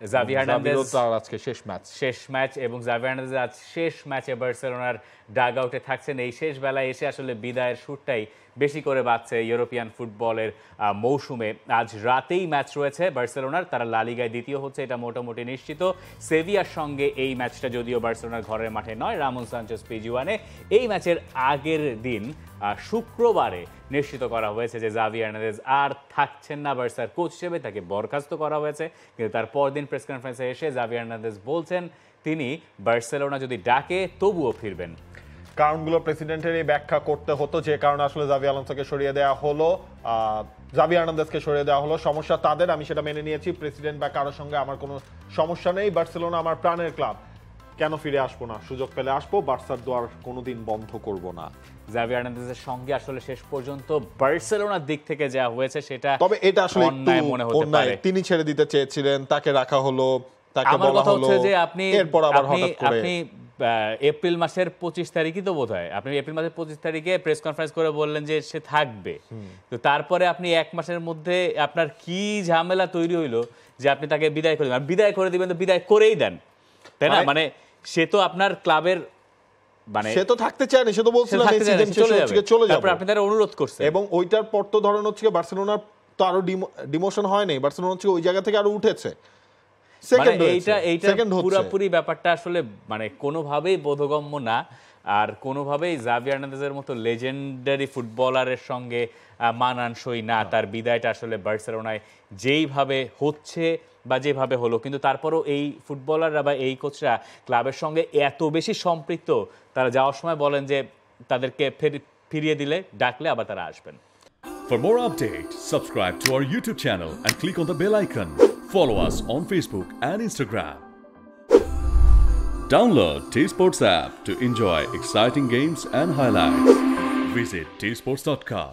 Xavi Hernandez তার আজকে শেষ ম্যাচ এবং জাভি হার্নান্দেজ আজ শেষ ম্যাচে বার্সেলোনার ডাগ আউটে থাকছেন। এই শেষ বেলায় এসে আসলে বিদায়ের সুরটাই বেশি করে বাজছে ইউরোপিয়ান ফুটবলের মৌসুমে। আজ রাতেই ম্যাচ রয়েছে বার্সেলোনার, তারা লা লিগায় দ্বিতীয় হচ্ছে, এটা মোটামুটি নিশ্চিত। সেভিয়ার সঙ্গে এই ম্যাচটা যদিও বার্সেলোনার ঘরের মাঠে নয়, রামন সানচেজ পিজুয়ানে। এই ম্যাচের আগের দিন শুক্রবারে নিশ্চিত করা হয়েছে যে জাভি হার্নান্দেজ আর থাকছেন না বার্সার কোচ হিসেবে, তাকে বরখাস্ত করা হয়েছে। কিন্তু তার পরদিন প্রেস কনফারেন্সে এসে জাভি হার্নান্দেজ বলছেন তিনি বার্সেলোনা যদি ডাকে তবুও ফিরবেন। কারণগুলো প্রেসিডেন্টের এই ব্যাখ্যা করতে হতো, যে কারণে আসলে জাভি আলোনসোকে সরিয়ে দেওয়া হলো, জাভি হার্নান্দেজকে সরিয়ে দেওয়া হলো। সমস্যা তাদের, আমি সেটা মেনে নিয়েছি। প্রেসিডেন্ট বা কারোর সঙ্গে আমার কোনো সমস্যা নেই। বার্সেলোনা আমার প্রাণের ক্লাব, কেন ফিরে আসবো না? সুযোগ পেলে আসবো, বার্সার দোয়ার কোনোদিন বন্ধ করব না। জাভি হার্নান্দেজের সঙ্গে আসলে শেষ পর্যন্ত বার্সেলোনার দিক থেকে যা হয়েছে সেটা, তবে এটা আসলে অন্যায় মনে হতে পারে। তিনি ছেড়ে দিতে চেয়েছিলেন, তাকে রাখা হলো, তাকে আমার বলা কথা হলো, হচ্ছে যে আপনি এরপর আবার হঠাৎ করে আপনি এপ্রিল মাসের 25 তারিখই তো বোধহয় আপনি এপ্রিল মাসের 25 তারিখে প্রেস কনফারেন্স করে বললেন যে সে থাকবে। তো তারপরে আপনি এক মাসের মধ্যে আপনার কি ঝামেলা তৈরি হইলো যে আপনি তাকে বিদায় করে দিবেন। বিদায় করে দিবেন তো বিদায় করেই দেন, তাই না? মানে সে তো আপনার ক্লাবের, মানে সে তো থাকতে চায়নি, সে তো বলছিল চলে যাবে, তারপর আপনি তার অনুরোধ করছেন। এবং ওইটার পর তো ধরেন হচ্ছে বার্সেলোনার তো আরো ডিমোশন হয় নাই, বার্সেলোনা হচ্ছে ওই জায়গা থেকে আরো উঠেছে। পুরোপুরি ব্যাপারটা আসলে মানে কোনোভাবেই বোধগম্য না। আর কোনোভাবেই জাভি হার্নান্দেজের মতো লেজেন্ডারি ফুটবলারের সঙ্গে মানানসই না তার বিদায়টা আসলে বার্সেলোনায় যেইভাবে হচ্ছে বা যেভাবে হলো। কিন্তু তারপরও এই ফুটবলাররা বা এই কোচরা ক্লাবের সঙ্গে এত বেশি সম্পৃক্ত, তারা যাওয়ার সময় বলেন যে তাদেরকে ফিরিয়ে দিলে, ডাকলে আবার তারা আসবেন। For more updates, subscribe to our YouTube channel and click on the bell icon. Follow us on Facebook and Instagram. Download T-Sports app to enjoy exciting games and highlights. Visit tsports.com.